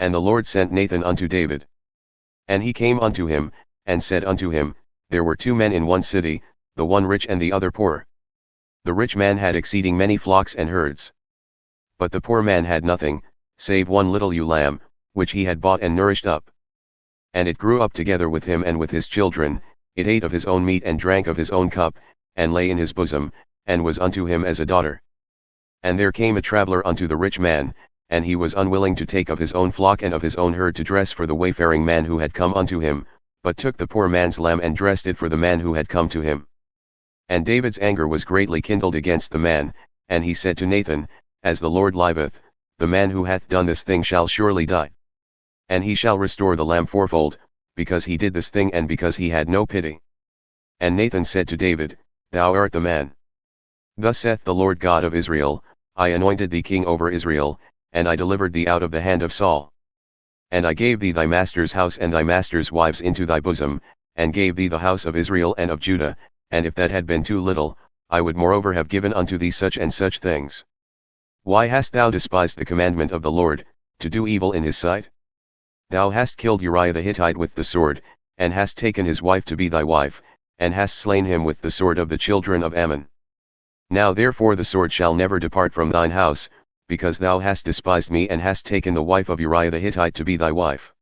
And the Lord sent Nathan unto David. And he came unto him, and said unto him, There were 2 men in one city, the one rich and the other poor. The rich man had exceeding many flocks and herds. But the poor man had nothing, save one little ewe lamb, which he had bought and nourished up. And it grew up together with him and with his children, it ate of his own meat and drank of his own cup, and lay in his bosom, and was unto him as a daughter. And there came a traveller unto the rich man, and he was unwilling to take of his own flock and of his own herd to dress for the wayfaring man who had come unto him, but took the poor man's lamb and dressed it for the man who had come to him. And David's anger was greatly kindled against the man, and he said to Nathan, As the Lord liveth, the man who hath done this thing shall surely die. And he shall restore the lamb fourfold, because he did this thing and because he had no pity. And Nathan said to David, Thou art the man. Thus saith the Lord God of Israel, I anointed thee king over Israel, and I delivered thee out of the hand of Saul. And I gave thee thy master's house and thy master's wives into thy bosom, and gave thee the house of Israel and of Judah, and if that had been too little, I would moreover have given unto thee such and such things. Why hast thou despised the commandment of the Lord, to do evil in his sight? Thou hast killed Uriah the Hittite with the sword, and hast taken his wife to be thy wife, and hast slain him with the sword of the children of Ammon. Now therefore the sword shall never depart from thine house, because thou hast despised me and hast taken the wife of Uriah the Hittite to be thy wife.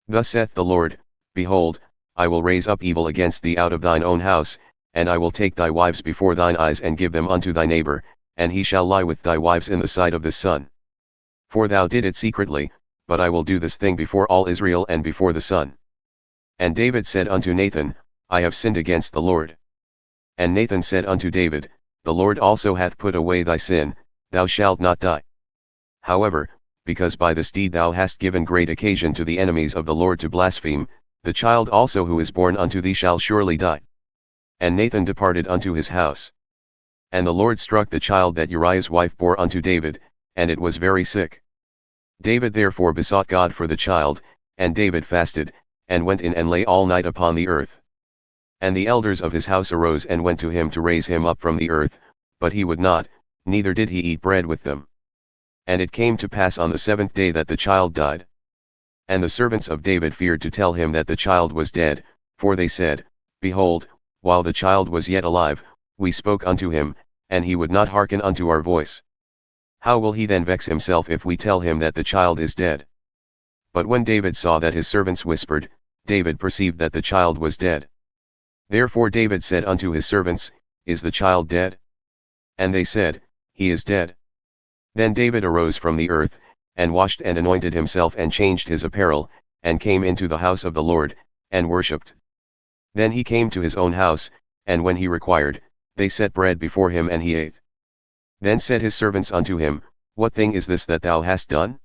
Thus saith the Lord, Behold, I will raise up evil against thee out of thine own house, and I will take thy wives before thine eyes and give them unto thy neighbor, and he shall lie with thy wives in the sight of the sun. For thou did it secretly, but I will do this thing before all Israel and before the sun. And David said unto Nathan, I have sinned against the Lord. And Nathan said unto David, The Lord also hath put away thy sin, thou shalt not die. However, because by this deed thou hast given great occasion to the enemies of the Lord to blaspheme, the child also who is born unto thee shall surely die. And Nathan departed unto his house. And the Lord struck the child that Uriah's wife bore unto David, and it was very sick. David therefore besought God for the child, and David fasted, and went in and lay all night upon the earth. And the elders of his house arose and went to him to raise him up from the earth, but he would not, neither did he eat bread with them. And it came to pass on the 7th day that the child died. And the servants of David feared to tell him that the child was dead, for they said, Behold, while the child was yet alive, we spoke unto him, and he would not hearken unto our voice. How will he then vex himself if we tell him that the child is dead? But when David saw that his servants whispered, David perceived that the child was dead. Therefore David said unto his servants, Is the child dead? And they said, He is dead. Then David arose from the earth, and washed and anointed himself and changed his apparel, and came into the house of the Lord, and worshipped. Then he came to his own house, and when he required, they set bread before him and he ate. Then said his servants unto him, What thing is this that thou hast done?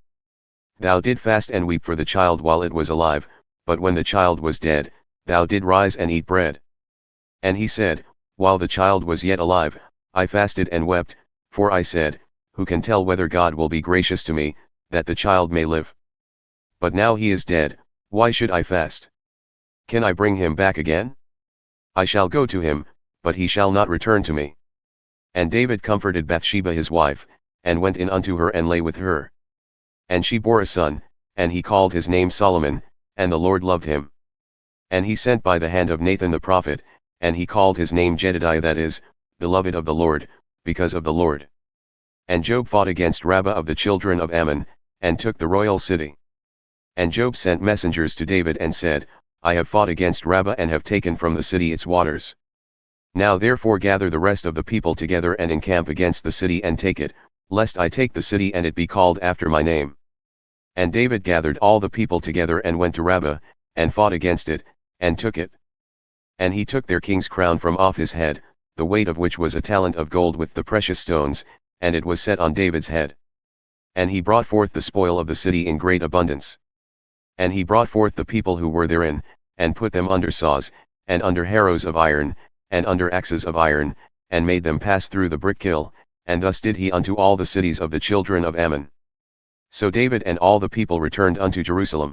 Thou did fast and weep for the child while it was alive, but when the child was dead, thou did rise and eat bread. And he said, While the child was yet alive, I fasted and wept, for I said, Who can tell whether God will be gracious to me, that the child may live? But now he is dead, why should I fast? Can I bring him back again? I shall go to him, but he shall not return to me. And David comforted Bathsheba his wife, and went in unto her and lay with her. And she bore a son, and he called his name Solomon, and the Lord loved him. And he sent by the hand of Nathan the prophet, and he called his name Jedidiah, that is, beloved of the Lord, because of the Lord. And Job fought against Rabbah of the children of Ammon, and took the royal city. And Job sent messengers to David and said, I have fought against Rabbah and have taken from the city its waters. Now therefore gather the rest of the people together and encamp against the city and take it, lest I take the city and it be called after my name. And David gathered all the people together and went to Rabbah, and fought against it, and took it. And he took their king's crown from off his head, the weight of which was a talent of gold with the precious stones, and it was set on David's head. And he brought forth the spoil of the city in great abundance. And he brought forth the people who were therein, and put them under saws, and under harrows of iron, and under axes of iron, and made them pass through the brick kiln, and thus did he unto all the cities of the children of Ammon. So David and all the people returned unto Jerusalem.